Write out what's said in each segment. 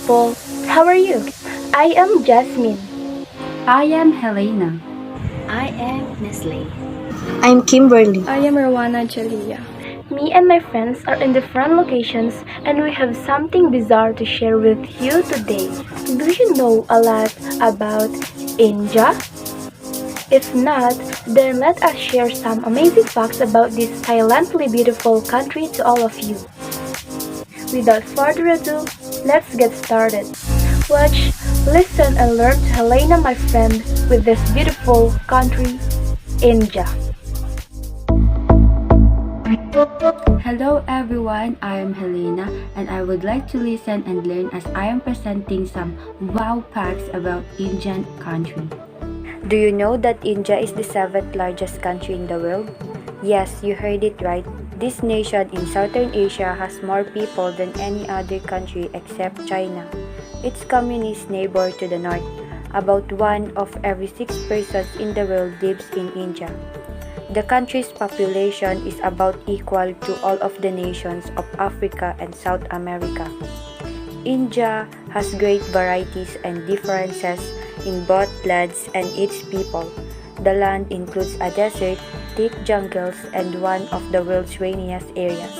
people. How are you? I am Jasmine. I am Helena. I am Nestle. I'm Kimberly. I am Rowana Jalia. Me and my friends are in different locations and we have something bizarre to share with you today. Do you know a lot about India? If not, then let us share some amazing facts about this silently beautiful country to all of you. Without further ado, let's get started. Watch, listen, and learn to Helena, my friend, with this beautiful country, India. Hello everyone, I am Helena and I would like to listen and learn as I am presenting some wow facts about Indian country. Do you know that India is the 7th largest country in the world? Yes, you heard it right. This nation in Southern Asia has more people than any other country except China. Its communist neighbor to the north. About 1 of every 6 persons in the world lives in India. The country's population is about equal to all of the nations of Africa and South America. India has great varieties and differences in both lands and its people. The land includes a desert, thick jungles, and one of the world's rainiest areas.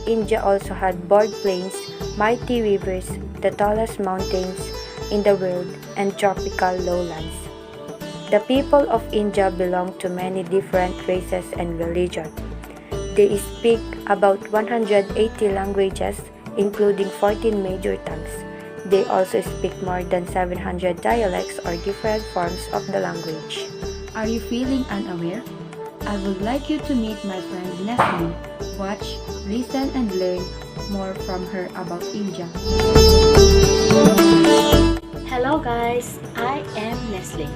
India also had broad plains, mighty rivers, the tallest mountains in the world, and tropical lowlands. The people of India belong to many different races and religions. They speak about 180 languages, including 14 major tongues. They also speak more than 700 dialects or different forms of the language. Are you feeling unaware? I would like you to meet my friend Nestle. Watch, listen and learn more from her about India. Hello guys, I am Nestle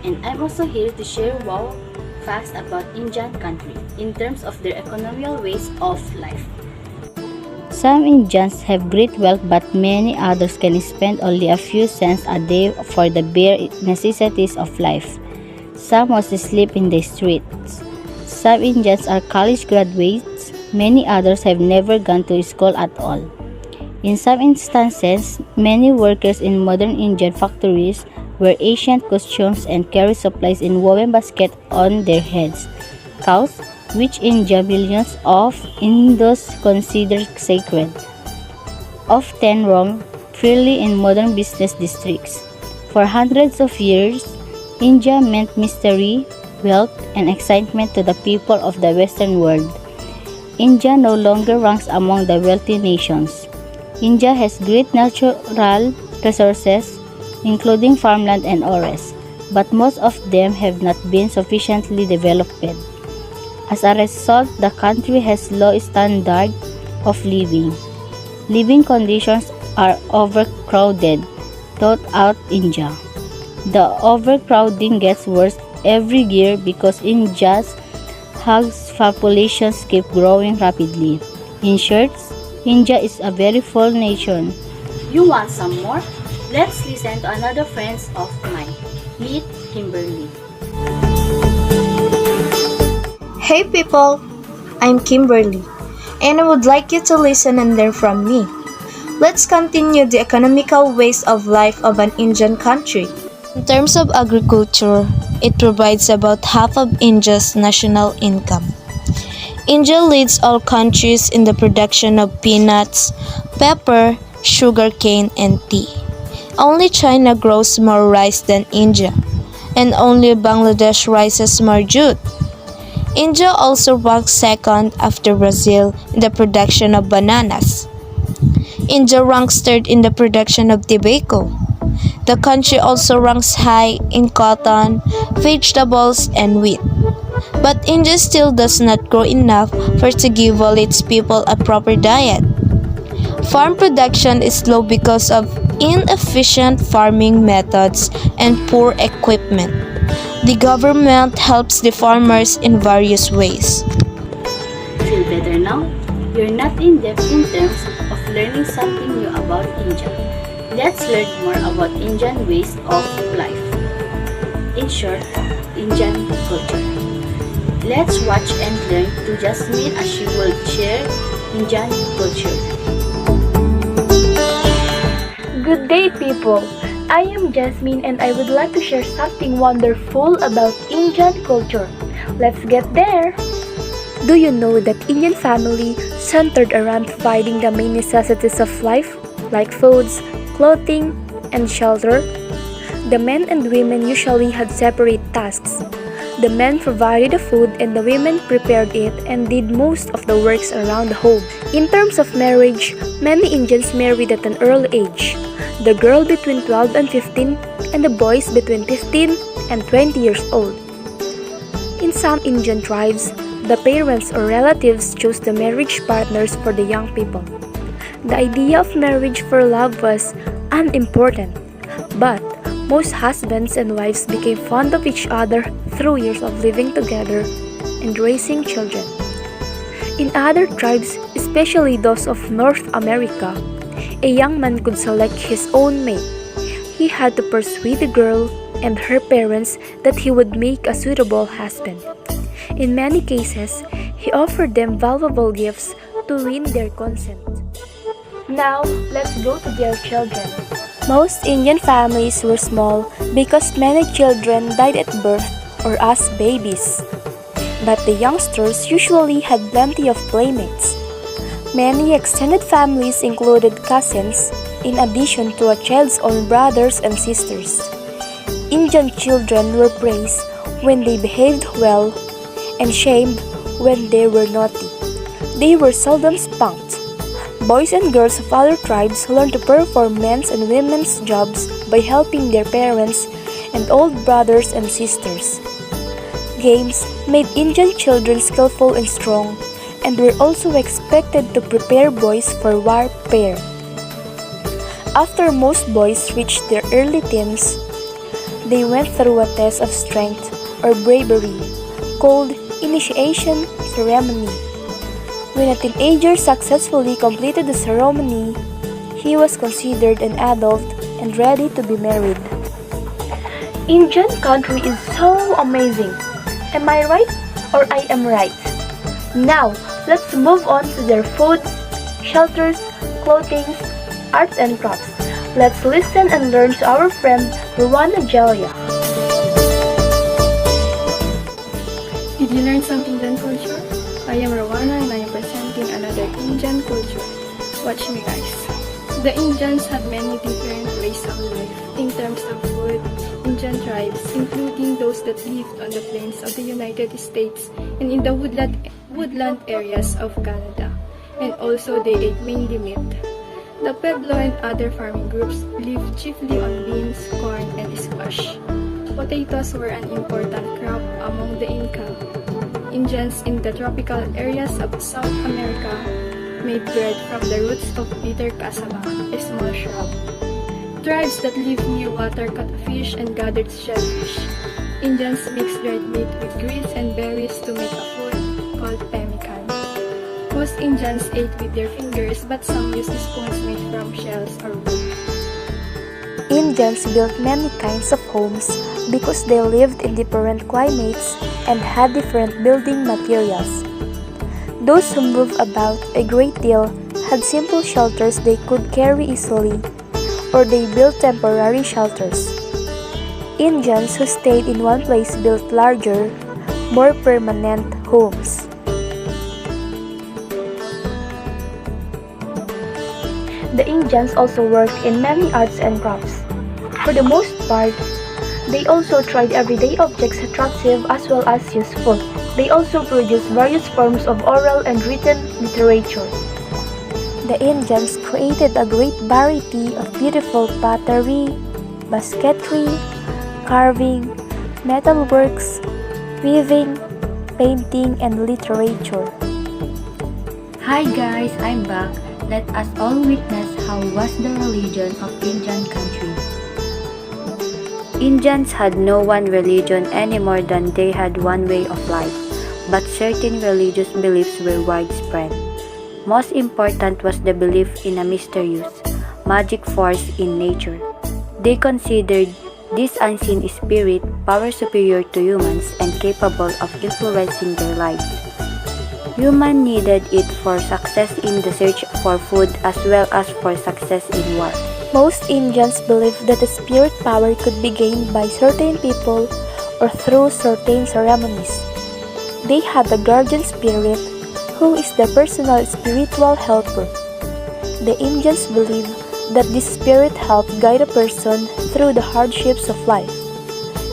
and I'm also here to share wow facts about Indian country in terms of their economical ways of life. Some Indians have great wealth but many others can spend only a few cents a day for the bare necessities of life. Some must sleep in the streets. Some Indians are college graduates, many others have never gone to school at all. In some instances, many workers in modern Indian factories wear ancient costumes and carry supplies in woven baskets on their heads. Cows, which India millions of Hindus consider sacred, often roam freely in modern business districts. For hundreds of years, India meant mystery, wealth, and excitement to the people of the Western world. India no longer ranks among the wealthy nations. India has great natural resources, including farmland and forests, but most of them have not been sufficiently developed. As a result, the country has low standard of living. Living conditions are overcrowded throughout India. The overcrowding gets worse every year because India's huge populations keep growing rapidly. In short, India is a very full nation. You want some more? Let's listen to another friends of mine. Meet Kimberly. Hey people, I'm Kimberly, and I would like you to listen and learn from me. Let's continue the economical ways of life of an Indian country. In terms of agriculture, it provides about half of India's national income. India leads all countries in the production of peanuts, pepper, sugarcane, and tea. Only China grows more rice than India, and only Bangladesh raises more jute. India also ranks second after Brazil in the production of bananas. India ranks third in the production of tobacco. The country also ranks high in cotton, vegetables, and wheat. But India still does not grow enough for to give all its people a proper diet. Farm production is low because of inefficient farming methods and poor equipment. The government helps the farmers in various ways. Feel better now? You're not in depth in terms of learning something new about India. Let's learn more about Indian ways of life. In short, Indian culture. Let's watch and learn to Jasmine as she will share Indian culture. Good day, people. I am Jasmine and I would like to share something wonderful about Indian culture. Let's get there. Do you know that Indian family centered around providing the main necessities of life, like foods, clothing, and shelter? The men and women usually had separate tasks. The men provided the food and the women prepared it and did most of the works around the home. In terms of marriage, many Indians married at an early age. The girl between 12 and 15 and the boys between 15 and 20 years old. In some Indian tribes, the parents or relatives chose the marriage partners for the young people. The idea of marriage for love was unimportant, but most husbands and wives became fond of each other through years of living together and raising children. In other tribes, especially those of North America, a young man could select his own mate. He had to persuade the girl and her parents that he would make a suitable husband. In many cases, he offered them valuable gifts to win their consent. Now, let's go to their children. Most Indian families were small because many children died at birth or as babies. But the youngsters usually had plenty of playmates. Many extended families included cousins, in addition to a child's own brothers and sisters. Indian children were praised when they behaved well and shamed when they were naughty. They were seldom spanked. Boys and girls of other tribes learned to perform men's and women's jobs by helping their parents and old brothers and sisters. Games made Indian children skillful and strong and were also expected to prepare boys for warfare. After most boys reached their early teens, they went through a test of strength or bravery called initiation ceremony. When a teenager successfully completed the ceremony, he was considered an adult and ready to be married. Indian country is so amazing. Am I right or I am right? Now, let's move on to their foods, shelters, clothing, arts and crafts. Let's listen and learn to our friend Ruana Jelia. Did you learn something Indian culture? I am Rowana and I am presenting another Indian culture. Watch me guys. The Indians had many different ways of life. In terms of food, Indian tribes, including those that lived on the plains of the United States and in the woodland areas of Canada, and also they ate mainly meat. The Pueblo and other farming groups lived chiefly on beans, corn, and squash. Potatoes were an important crop among the Inca. Indians in the tropical areas of South America made bread from the roots of bitter cassava, a small shrub. Tribes that lived near water caught fish and gathered shellfish. Indians mixed dried meat with grease and berries to make a food called pemmican. Most Indians ate with their fingers, but some used spoons made from shells or wood. Indians built many kinds of homes because they lived in different climates and had different building materials. Those who moved about a great deal had simple shelters they could carry easily, or they built temporary shelters. Indians who stayed in one place built larger, more permanent homes. The Indians also worked in many arts and crafts. For the most part, they also tried everyday objects attractive as well as useful. They also produced various forms of oral and written literature. The Indians created a great variety of beautiful pottery, basketry, carving, metalworks, weaving, painting, and literature. Hi guys, I'm back. Let us all witness how was the religion of Indian country. Indians had no one religion any more than they had one way of life, but certain religious beliefs were widespread. Most important was the belief in a mysterious, magic force in nature. They considered this unseen spirit power superior to humans and capable of influencing their lives. Humans needed it for success in the search for food as well as for success in war. Most Indians believe that the spirit power could be gained by certain people or through certain ceremonies. They have a guardian spirit who is the personal spiritual helper. The Indians believe that this spirit helps guide a person through the hardships of life.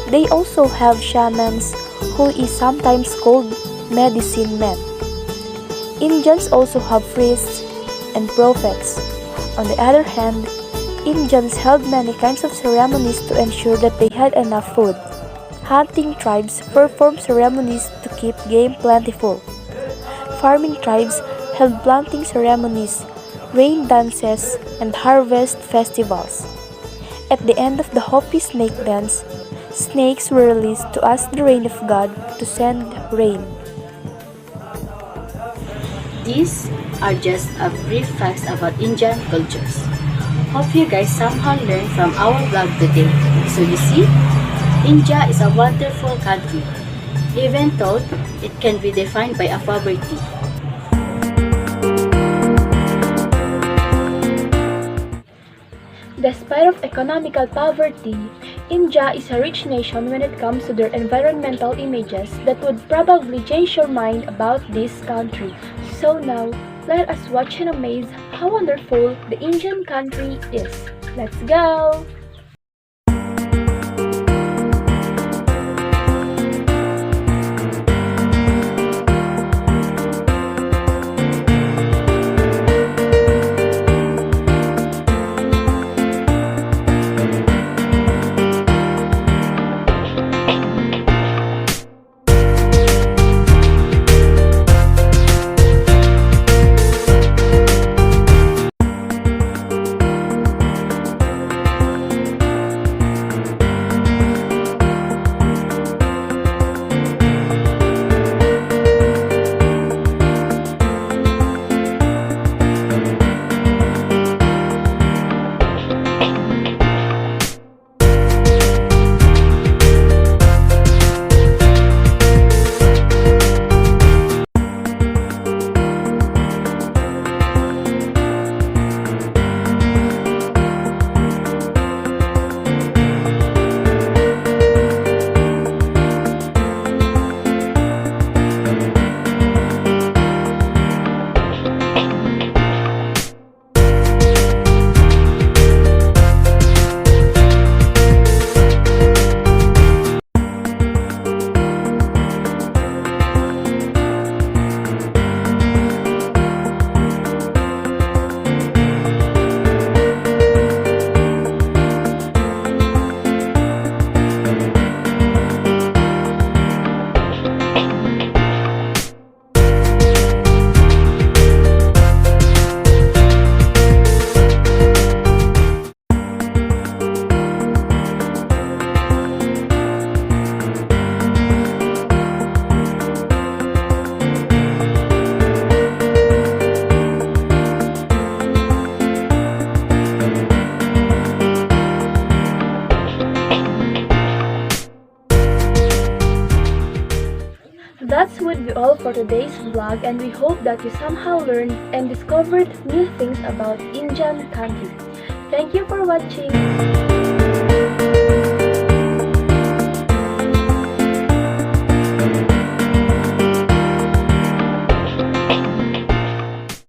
They also have shamans who is sometimes called medicine men. Indians also have priests and prophets. On the other hand, Indians held many kinds of ceremonies to ensure that they had enough food. Hunting tribes performed ceremonies to keep game plentiful. Farming tribes held planting ceremonies, rain dances, and harvest festivals. At the end of the Hopi snake dance, snakes were released to ask the rain of God to send rain. These are just a brief facts about Indian cultures. Hope you guys somehow learned from our vlog today. So you see, India is a wonderful country, even though it can be defined by a poverty. Despite of economical poverty, India is a rich nation when it comes to their environmental images that would probably change your mind about this country. So now, let us watch and amaze how wonderful the Indian country is. Let's go! That would be all for today's vlog, and we hope that you somehow learned and discovered new things about Indian country. Thank you for watching.